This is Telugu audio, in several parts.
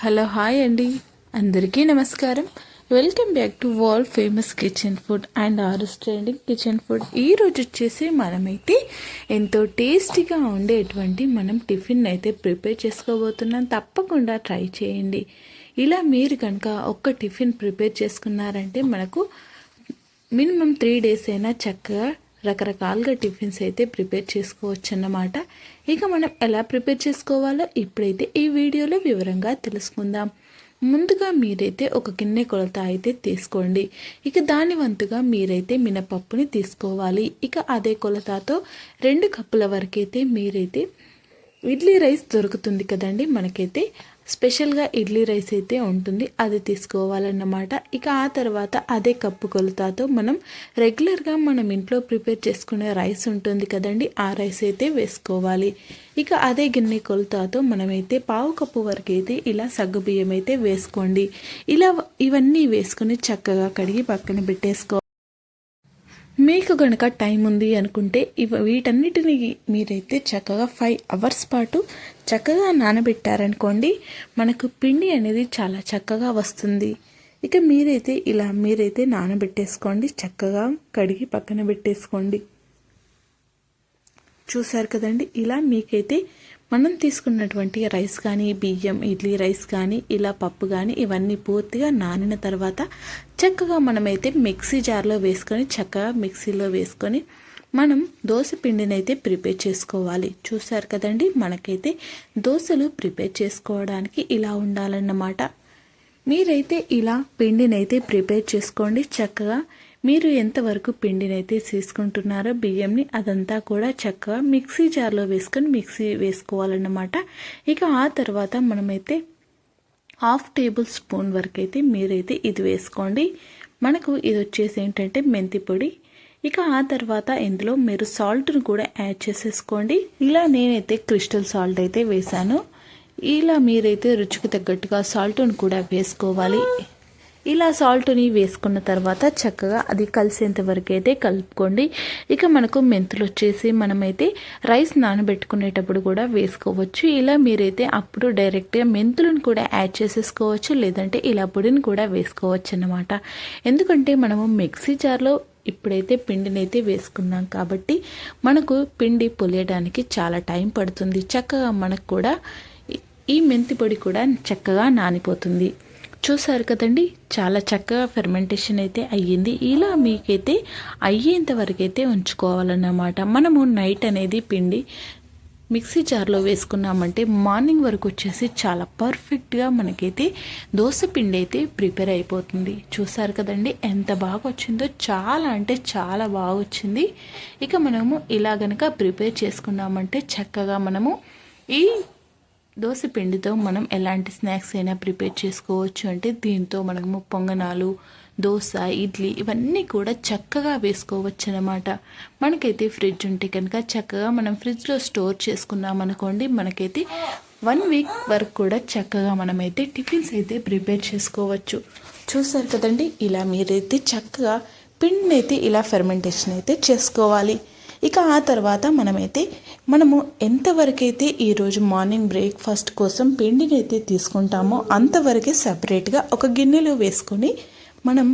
హలో హాయ్ అండి, అందరికీ నమస్కారం. Welcome back to world famous kitchen food and RS trending kitchen food. ఈరోజు వచ్చేసి మనమైతే ఎంతో టేస్టీగా ఉండేటువంటి మనం టిఫిన్ అయితే ప్రిపేర్ చేసుకోబోతున్నాం. తప్పకుండా ట్రై చేయండి. ఇలా మీరు కనుక ఒక్క టిఫిన్ ప్రిపేర్ చేసుకున్నారంటే మనకు మినిమం 3 days అయినా చక్కగా రకరకాలుగా టిఫిన్స్ అయితే ప్రిపేర్ చేసుకోవచ్చు అన్నమాట. ఇక మనం ఎలా ప్రిపేర్ చేసుకోవాలో ఇప్పుడైతే ఈ వీడియోలో వివరంగా తెలుసుకుందాం. ముందుగా మీరైతే ఒక గిన్నె కొలత అయితే తీసుకోండి. ఇక దాని వంతుగా మీరైతే మినపప్పుని తీసుకోవాలి. ఇక అదే కొలతతో 2 కప్పుల వరకైతే మీరైతే ఇడ్లీ రైస్ దొరుకుతుంది కదండి, మనకైతే స్పెషల్గా ఇడ్లీ రైస్ అయితే ఉంటుంది, అది తీసుకోవాలన్నమాట. ఇక ఆ తర్వాత అదే కప్పు కొలతతో మనం రెగ్యులర్గా మనం ఇంట్లో ప్రిపేర్ చేసుకునే రైస్ ఉంటుంది కదండి, ఆ రైస్ అయితే వేసుకోవాలి. ఇక అదే గిన్నె కొలతతో మనమైతే 1/2 కప్పు వరకు అయితే ఇలా సగ్గుబియ్యం అయితే వేసుకోండి. ఇలా ఇవన్నీ వేసుకొని చక్కగా కడిగి పక్కన పెట్టేసుకోవాలి. మీకు గనక టైం ఉంది అనుకుంటే వీటన్నిటిని మీరైతే చక్కగా 5 hours పాటు చక్కగా నానబెట్టారనుకోండి, మనకు పిండి అనేది చాలా చక్కగా వస్తుంది. ఇక మీరైతే నానబెట్టేసుకోండి, చక్కగా కడిగి పక్కన పెట్టేసుకోండి. చూసారు కదండి, ఇలా మీకైతే మనం తీసుకున్నటువంటి రైస్ కానీ, బియ్యం, ఇడ్లీ రైస్ కానీ, ఇలా పప్పు కానీ ఇవన్నీ పూర్తిగా నానిన తర్వాత చక్కగా మనమైతే మిక్సీ జార్లో వేసుకొని చక్కగా మిక్సీలో వేసుకొని మనం దోశ పిండిని అయితే ప్రిపేర్ చేసుకోవాలి. చూసారు కదండి, మనకైతే దోశలు ప్రిపేర్ చేసుకోవడానికి ఇలా ఉండాలన్నమాట. మీరైతే ఇలా పిండినైతే ప్రిపేర్ చేసుకోండి. చక్కగా మీరు ఎంతవరకు పిండినైతే తీసుకుంటున్నారో బియ్యంని అదంతా కూడా చక్కగా మిక్సీ జార్లో వేసుకొని మిక్సీ వేసుకోవాలన్నమాట. ఇక ఆ తర్వాత మనమైతే 1/2 tablespoon వరకు అయితే మీరైతే ఇది వేసుకోండి. మనకు ఇది వచ్చేసి ఏంటంటే మెంతి పొడి. ఇక ఆ తర్వాత ఇందులో మీరు సాల్ట్ను కూడా యాడ్ చేసేసుకోండి. ఇలా నేనైతే క్రిస్టల్ సాల్ట్ అయితే వేసాను. ఇలా మీరైతే రుచికి తగ్గట్టుగా సాల్ట్ను కూడా వేసుకోవాలి. ఇలా సాల్ట్ని వేసుకున్న తర్వాత చక్కగా అది కలిసేంత వరకు అయితే కలుపుకోండి. ఇక మనకు మెంతులు వచ్చేసి మనమైతే రైస్ నానబెట్టుకునేటప్పుడు కూడా వేసుకోవచ్చు. ఇలా మీరైతే అప్పుడు డైరెక్ట్గా మెంతులను కూడా యాడ్ చేసేసుకోవచ్చు, లేదంటే ఇలా పొడిని కూడా వేసుకోవచ్చు అన్నమాట. ఎందుకంటే మనము మిక్సీ జార్లో ఇప్పుడైతే పిండిని అయితే వేసుకున్నాం కాబట్టి మనకు పిండి పొలియడానికి చాలా టైం పడుతుంది. చక్కగా మనకు కూడా ఈ మెంతి పొడి కూడా చక్కగా నానిపోతుంది. చూసారు కదండి, చాలా చక్కగా ఫెర్మెంటేషన్ అయితే అయ్యింది. ఇలా మీకైతే అయ్యేంత వరకు అయితే ఉంచుకోవాలన్నమాట. మనము నైట్ అనేది పిండి మిక్సీ జార్లో వేసుకున్నామంటే మార్నింగ్ వరకు వచ్చేసి చాలా పర్ఫెక్ట్గా మనకైతే దోశ పిండి అయితే ప్రిపేర్ అయిపోతుంది. చూసారు కదండి ఎంత బాగా వచ్చిందో, చాలా అంటే చాలా బాగా వచ్చింది. ఇక మనము ఇలా గనక ప్రిపేర్ చేసుకున్నామంటే చక్కగా మనము ఈ దోశ పిండితో మనం ఎలాంటి స్నాక్స్ అయినా ప్రిపేర్ చేసుకోవచ్చు. అంటే దీంతో మనము పొంగనాలు, దోశ, ఇడ్లీ ఇవన్నీ కూడా చక్కగా వేసుకోవచ్చు అన్నమాట. మనకైతే ఫ్రిడ్జ్ ఉంటే కనుక చక్కగా మనం ఫ్రిడ్జ్లో స్టోర్ చేసుకున్నాం అనుకోండి, మనకైతే 1 week వరకు కూడా చక్కగా మనమైతే టిఫిన్స్ అయితే ప్రిపేర్ చేసుకోవచ్చు. చూసారు కదండి, ఇలా మీరైతే చక్కగా పిండిని అయితే ఇలా ఫెర్మెంటేషన్ అయితే చేసుకోవాలి. ఇక ఆ తర్వాత మనము ఎంతవరకైతే ఈరోజు మార్నింగ్ బ్రేక్ఫాస్ట్ కోసం పిండిని అయితే తీసుకుంటామో అంతవరకే సపరేట్గా ఒక గిన్నెలో వేసుకొని మనం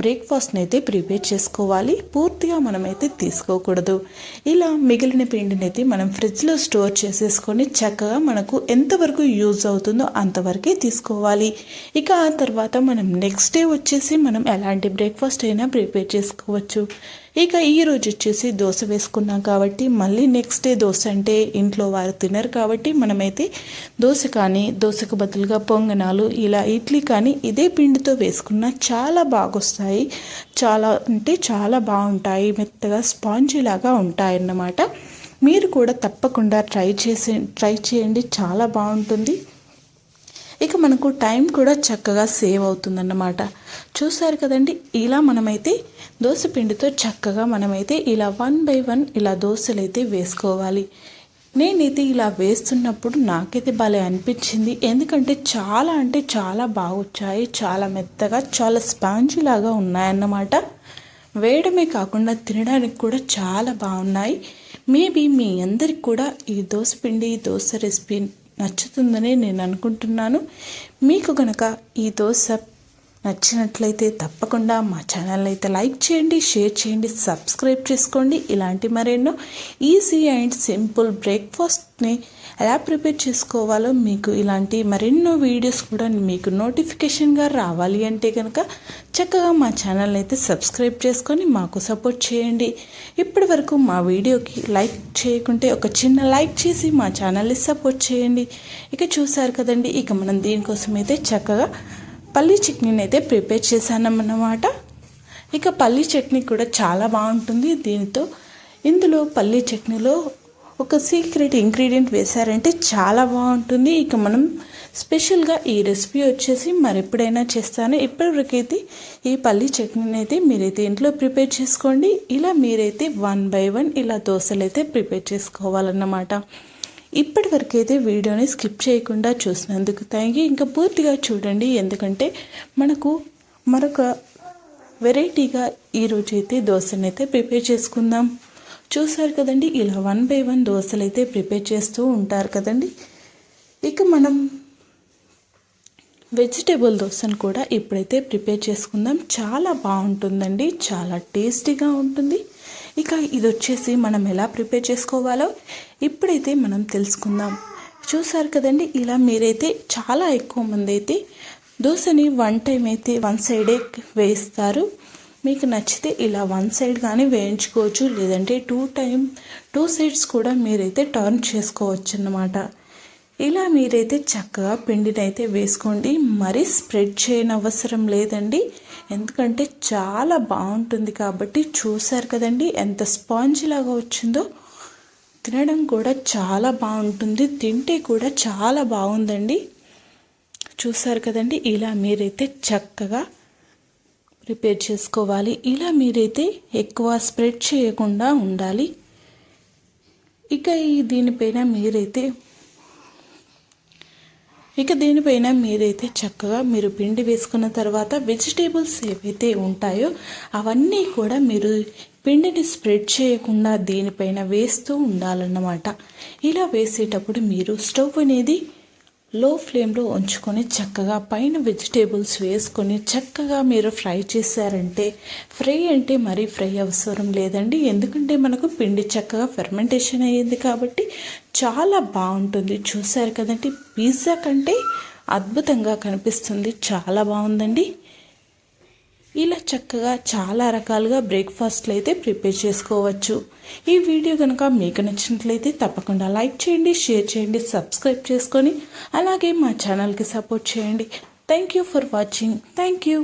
బ్రేక్ఫాస్ట్ని అయితే ప్రిపేర్ చేసుకోవాలి. పూర్తిగా మనమైతే తీసుకోకూడదు. ఇలా మిగిలిన పిండిని అయితే మనం ఫ్రిడ్జ్లో స్టోర్ చేసేసుకొని చక్కగా మనకు ఎంతవరకు యూజ్ అవుతుందో అంతవరకే తీసుకోవాలి. ఇక ఆ తర్వాత మనం నెక్స్ట్ డే వచ్చేసి మనం ఎలాంటి బ్రేక్ఫాస్ట్ అయినా ప్రిపేర్ చేసుకోవచ్చు. ఇక ఈరోజు వచ్చేసి దోశ వేసుకున్నాం కాబట్టి మళ్ళీ నెక్స్ట్ డే దోశ అంటే ఇంట్లో వారు తినరు కాబట్టి మనమైతే దోశ కానీ, దోశకు బదులుగా పొంగనాలు, ఇలా ఇడ్లీ కానీ ఇదే పిండితో వేసుకున్నా చాలా బాగొస్తాయి. చాలా అంటే చాలా బాగుంటాయి, మెత్తగా స్పాంజీ లాగా ఉంటాయన్నమాట. మీరు కూడా తప్పకుండా ట్రై చేయండి, చాలా బాగుంటుంది. ఇక మనకు టైం కూడా చక్కగా సేవ్ అవుతుందన్నమాట. చూసారు కదండి, ఇలా మనమైతే దోశ పిండితో చక్కగా మనమైతే ఇలా 1 by 1 ఇలా దోశలు అయితే వేసుకోవాలి. నేనైతే ఇలా వేస్తున్నప్పుడు నాకైతే భలే అనిపించింది. ఎందుకంటే చాలా అంటే చాలా బాగా వచ్చాయి, చాలా మెత్తగా, చాలా స్పాంజీ లాగా ఉన్నాయన్నమాట. వేయడమే కాకుండా తినడానికి కూడా చాలా బాగున్నాయి. మేబీ మీ అందరికి కూడా ఈ దోశ పిండి, దోశ రెసిపీ నచ్చుతుందని నేను అనుకుంటున్నాను. మీకు కనుక ఈ దోశ నచ్చినట్లయితే తప్పకుండా మా ఛానల్ అయితే లైక్ చేయండి, షేర్ చేయండి, సబ్స్క్రైబ్ చేసుకోండి. ఇలాంటి మరెన్నో ఈజీ అండ్ సింపుల్ బ్రేక్ఫాస్ట్ని ఎలా ప్రిపేర్ చేసుకోవాలో మీకు ఇలాంటి మరెన్నో వీడియోస్ కూడా మీకు నోటిఫికేషన్గా రావాలి అంటే కనుక చక్కగా మా ఛానల్ అయితే సబ్స్క్రైబ్ చేసుకొని మాకు సపోర్ట్ చేయండి. ఇప్పటి వరకు మా వీడియోకి లైక్ చేయకుంటే ఒక చిన్న లైక్ చేసి మా ఛానల్ని సపోర్ట్ చేయండి. ఇక చూసారు కదండి, ఇక మనం దీనికోసం అయితే చక్కగా పల్లీ చట్నీని అయితే ప్రిపేర్ చేశానన్నమాట. ఇక పల్లీ చట్నీ కూడా చాలా బాగుంటుంది. ఇందులో పల్లీ చట్నీలో ఒక సీక్రెట్ ఇంగ్రీడియంట్ వేశారంటే చాలా బాగుంటుంది. ఇక మనం స్పెషల్గా ఈ రెసిపీ వచ్చేసి మరెప్పుడైనా చేస్తాను. ఇప్పటివరకైతే ఈ పల్లీ చట్నీని అయితే మీరైతే ఇంట్లో ప్రిపేర్ చేసుకోండి. ఇలా మీరైతే 1 by 1 ఇలా దోశలు అయితే ప్రిపేర్ చేసుకోవాలన్నమాట. ఇప్పటి వరకు అయితే వీడియోని స్కిప్ చేయకుండా చూసినందుకు థ్యాంక్ యూ. ఇంకా పూర్తిగా చూడండి, ఎందుకంటే మనకు మరొక వెరైటీగా ఈరోజు అయితే దోశను అయితే ప్రిపేర్ చేసుకుందాం. చూసారు కదండి, ఇలా 1 by 1 దోశలు అయితే ప్రిపేర్ చేస్తూ ఉంటారు కదండి. ఇక మనం వెజిటేబుల్ దోశను కూడా ఇప్పుడైతే ప్రిపేర్ చేసుకుందాం. చాలా బాగుంటుందండి, చాలా టేస్టీగా ఉంటుంది. ఇక ఇది వచ్చేసి మనం ఎలా ప్రిపేర్ చేసుకోవాలో ఇప్పుడైతే మనం తెలుసుకుందాం. చూసారు కదండి, ఇలా మీరైతే చాలా ఎక్కువ మంది అయితే దోశని 1 time అయితే 1 side వేయిస్తారు. మీకు నచ్చితే ఇలా 1 side కానీ వేయించుకోవచ్చు, లేదంటే 2 sides కూడా మీరైతే టర్న్ చేసుకోవచ్చు అన్నమాట. ఇలా మీరైతే చక్కగా పిండిని అయితే వేసుకోండి. మరీ స్ప్రెడ్ చేయని అవసరం లేదండి, ఎందుకంటే చాలా బాగుంటుంది కాబట్టి. చూసారు కదండి ఎంత స్పాంజ్ లాగా వచ్చిందో, తినడం కూడా చాలా బాగుంటుంది, తింటే కూడా చాలా బాగుందండి. చూసారు కదండి, ఇలా మీరైతే చక్కగా ప్రిపేర్ చేసుకోవాలి. ఇలా మీరైతే ఎక్కువ స్ప్రెడ్ చేయకుండా ఉండాలి. ఇక దీనిపైన మీరైతే చక్కగా మీరు పిండి వేసుకున్న తర్వాత వెజిటేబుల్స్ ఏవైతే ఉంటాయో అవన్నీ కూడా మీరు పిండిని స్ప్రెడ్ చేయకుండా దీనిపైన వేస్తూ ఉండాలన్నమాట. ఇలా వేసేటప్పుడు మీరు స్టవ్ అనేది లో ఫ్లేమ్లో ఉంచుకొని చక్కగా పైన వెజిటేబుల్స్ వేసుకొని చక్కగా మీరు ఫ్రై చేశారంటే, ఫ్రై అంటే మరీ ఫ్రై అవసరం లేదండి, ఎందుకంటే మనకు పిండి చక్కగా ఫెర్మెంటేషన్ అయ్యింది కాబట్టి చాలా బాగుంటుంది. చూసారు కదండి, పిజ్జా కంటే అద్భుతంగా కనిపిస్తుంది, చాలా బాగుందండి. ఇలా చక్కగా చాలా రకాలుగా బ్రేక్ఫాస్ట్లు అయితే ప్రిపేర్ చేసుకోవచ్చు. ఈ వీడియో కనుక మీకు నచ్చినట్లయితే తప్పకుండా లైక్ చేయండి, షేర్ చేయండి, సబ్స్క్రైబ్ చేసుకొని అలాగే మా ఛానల్కి సపోర్ట్ చేయండి. Thank you for watching. Thank you.